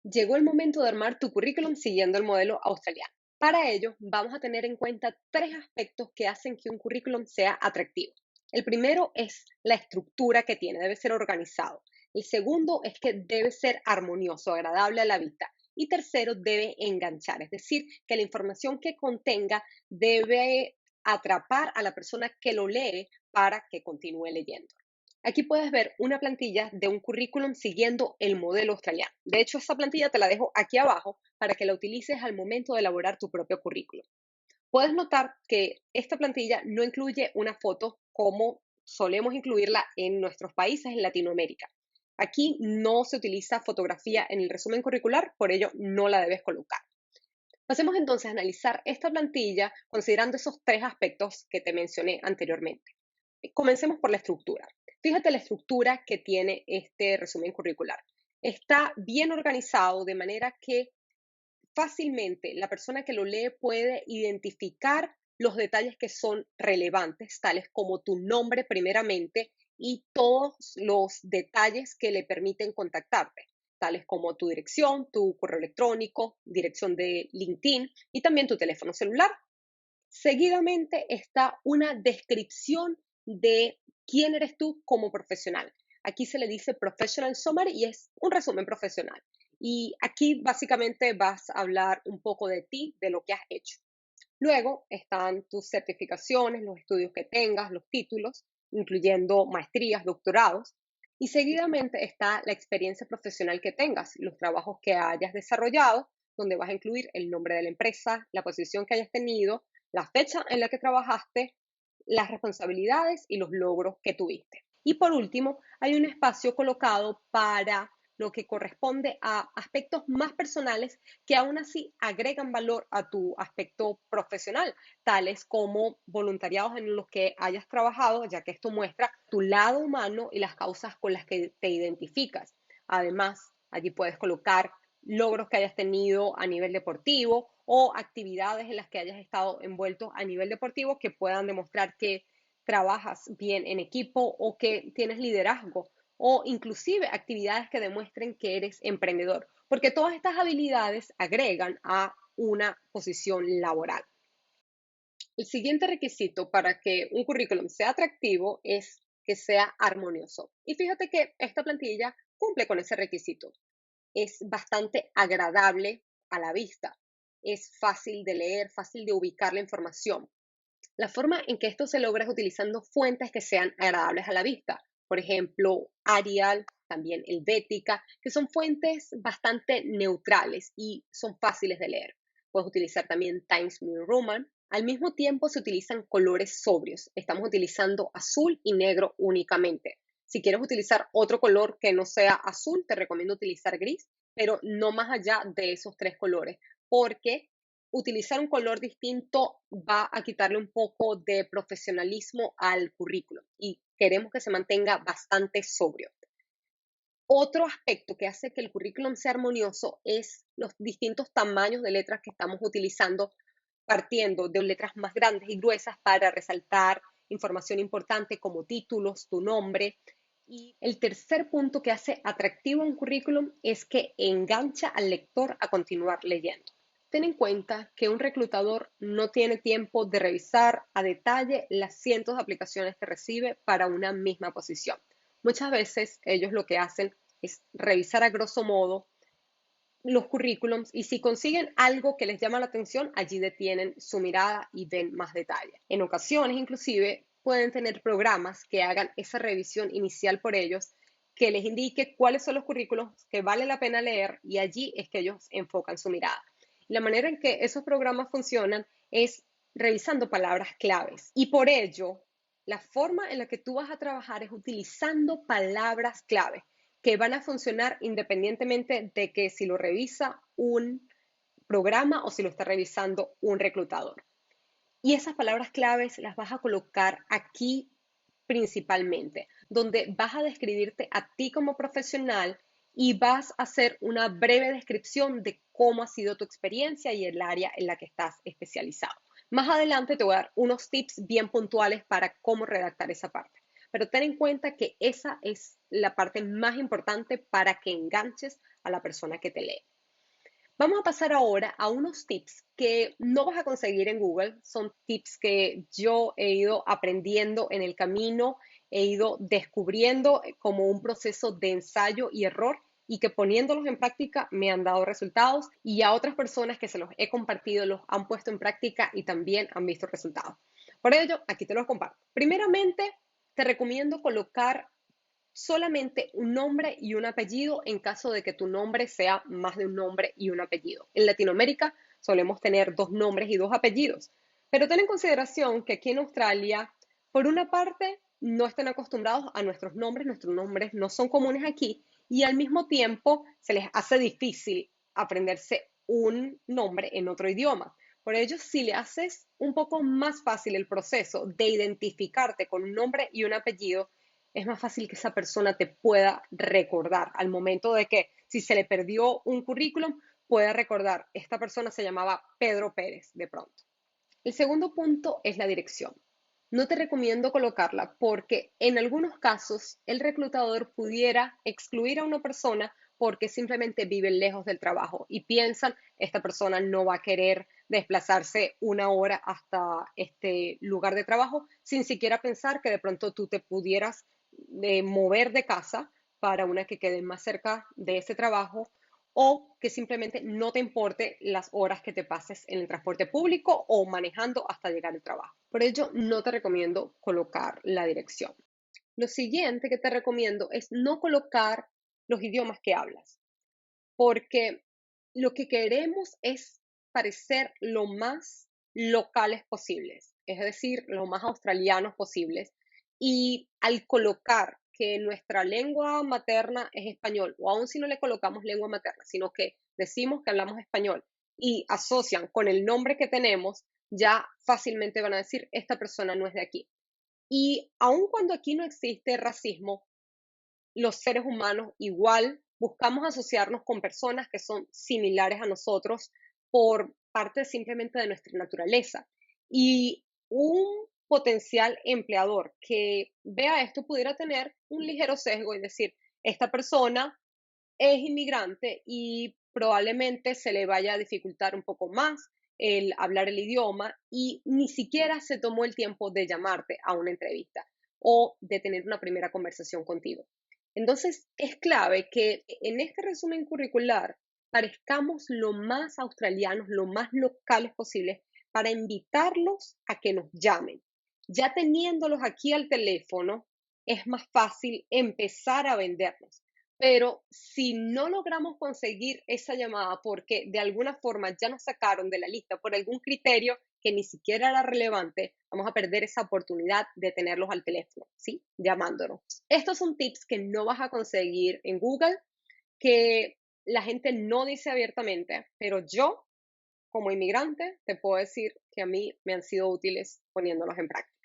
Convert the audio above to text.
Llegó el momento de armar tu currículum siguiendo el modelo australiano. Para ello, vamos a tener en cuenta tres aspectos que hacen que un currículum sea atractivo. El primero es la estructura que tiene, debe ser organizado. El segundo es que debe ser armonioso, agradable a la vista. Y tercero, debe enganchar, es decir, que la información que contenga debe atrapar a la persona que lo lee para que continúe leyendo. Aquí puedes ver una plantilla de un currículum siguiendo el modelo australiano. De hecho, esta plantilla te la dejo aquí abajo para que la utilices al momento de elaborar tu propio currículum. Puedes notar que esta plantilla no incluye una foto como solemos incluirla en nuestros países en Latinoamérica. Aquí no se utiliza fotografía en el resumen curricular, por ello no la debes colocar. Pasemos entonces a analizar esta plantilla considerando esos tres aspectos que te mencioné anteriormente. Comencemos por la estructura. Fíjate la estructura que tiene este resumen curricular. Está bien organizado de manera que fácilmente la persona que lo lee puede identificar los detalles que son relevantes, tales como tu nombre primeramente y todos los detalles que le permiten contactarte, tales como tu dirección, tu correo electrónico, dirección de LinkedIn y también tu teléfono celular. Seguidamente está una descripción de quién eres tú como profesional. Aquí se le dice Professional Summary y es un resumen profesional. Y aquí básicamente vas a hablar un poco de ti, de lo que has hecho. Luego están tus certificaciones, los estudios que tengas, los títulos, incluyendo maestrías, doctorados. Y seguidamente está la experiencia profesional que tengas, los trabajos que hayas desarrollado, donde vas a incluir el nombre de la empresa, la posición que hayas tenido, la fecha en la que trabajaste, las responsabilidades y los logros que tuviste. Y por último, hay un espacio colocado para lo que corresponde a aspectos más personales que aún así agregan valor a tu aspecto profesional, tales como voluntariados en los que hayas trabajado, ya que esto muestra tu lado humano y las causas con las que te identificas. Además, allí puedes colocar logros que hayas tenido a nivel deportivo o actividades en las que hayas estado envuelto a nivel deportivo que puedan demostrar que trabajas bien en equipo o que tienes liderazgo o inclusive actividades que demuestren que eres emprendedor, porque todas estas habilidades agregan a una posición laboral. El siguiente requisito para que un currículum sea atractivo es que sea armonioso. Y fíjate que esta plantilla cumple con ese requisito. Es bastante agradable a la vista, es fácil de leer, fácil de ubicar la información. La forma en que esto se logra es utilizando fuentes que sean agradables a la vista. Por ejemplo, Arial, también Helvética, que son fuentes bastante neutrales y son fáciles de leer. Puedes utilizar también Times New Roman. Al mismo tiempo se utilizan colores sobrios. Estamos utilizando azul y negro únicamente. Si quieres utilizar otro color que no sea azul, te recomiendo utilizar gris, pero no más allá de esos tres colores, porque utilizar un color distinto va a quitarle un poco de profesionalismo al currículo y queremos que se mantenga bastante sobrio. Otro aspecto que hace que el currículum sea armonioso es los distintos tamaños de letras que estamos utilizando, partiendo de letras más grandes y gruesas para resaltar información importante como títulos, tu nombre. Y el tercer punto que hace atractivo un currículum es que engancha al lector a continuar leyendo. Ten en cuenta que un reclutador no tiene tiempo de revisar a detalle las cientos de aplicaciones que recibe para una misma posición. Muchas veces ellos lo que hacen es revisar a grosso modo los currículums y si consiguen algo que les llama la atención, allí detienen su mirada y ven más detalle. En ocasiones, inclusive, pueden tener programas que hagan esa revisión inicial por ellos, que les indique cuáles son los currículos que vale la pena leer y allí es que ellos enfocan su mirada. La manera en que esos programas funcionan es revisando palabras claves y por ello la forma en la que tú vas a trabajar es utilizando palabras clave que van a funcionar independientemente de que si lo revisa un programa o si lo está revisando un reclutador. Y esas palabras claves las vas a colocar aquí principalmente, donde vas a describirte a ti como profesional y vas a hacer una breve descripción de cómo ha sido tu experiencia y el área en la que estás especializado. Más adelante te voy a dar unos tips bien puntuales para cómo redactar esa parte. Pero ten en cuenta que esa es la parte más importante para que enganches a la persona que te lee. Vamos a pasar ahora a unos tips que no vas a conseguir en Google. Son tips que yo he ido aprendiendo en el camino, he ido descubriendo como un proceso de ensayo y error y que poniéndolos en práctica me han dado resultados y a otras personas que se los he compartido los han puesto en práctica y también han visto resultados. Por ello, aquí te los comparto. Primeramente, te recomiendo colocar solamente un nombre y un apellido en caso de que tu nombre sea más de un nombre y un apellido. En Latinoamérica solemos tener dos nombres y dos apellidos, pero ten en consideración que aquí en Australia, por una parte, no están acostumbrados a nuestros nombres no son comunes aquí y al mismo tiempo se les hace difícil aprenderse un nombre en otro idioma. Por ello, si le haces un poco más fácil el proceso de identificarte con un nombre y un apellido, es más fácil que esa persona te pueda recordar al momento de que si se le perdió un currículum, pueda recordar, esta persona se llamaba Pedro Pérez de pronto. El segundo punto es la dirección. No te recomiendo colocarla porque en algunos casos el reclutador pudiera excluir a una persona porque simplemente vive lejos del trabajo y piensan, esta persona no va a querer desplazarse una hora hasta este lugar de trabajo sin siquiera pensar que de pronto tú te pudieras mover de casa para una que quede más cerca de ese trabajo o que simplemente no te importe las horas que te pases en el transporte público o manejando hasta llegar al trabajo. Por ello, no te recomiendo colocar la dirección. Lo siguiente que te recomiendo es no colocar los idiomas que hablas, porque lo que queremos es parecer lo más locales posibles, es decir, lo más australianos posibles. Y al colocar que nuestra lengua materna es español, o aun si no le colocamos lengua materna, sino que decimos que hablamos español y asocian con el nombre que tenemos, ya fácilmente van a decir, esta persona no es de aquí. Y aun cuando aquí no existe racismo, los seres humanos igual buscamos asociarnos con personas que son similares a nosotros por parte simplemente de nuestra naturaleza. Y un potencial empleador que vea esto pudiera tener un ligero sesgo y decir, esta persona es inmigrante y probablemente se le vaya a dificultar un poco más el hablar el idioma y ni siquiera se tomó el tiempo de llamarte a una entrevista o de tener una primera conversación contigo. Entonces, es clave que en este resumen curricular parezcamos lo más australianos, lo más locales posibles para invitarlos a que nos llamen. Ya teniéndolos aquí al teléfono, es más fácil empezar a vendernos. Pero si no logramos conseguir esa llamada porque de alguna forma ya nos sacaron de la lista por algún criterio que ni siquiera era relevante, vamos a perder esa oportunidad de tenerlos al teléfono, ¿sí? Llamándonos. Estos son tips que no vas a conseguir en Google, que la gente no dice abiertamente, pero yo, como inmigrante, te puedo decir que a mí me han sido útiles poniéndolos en práctica.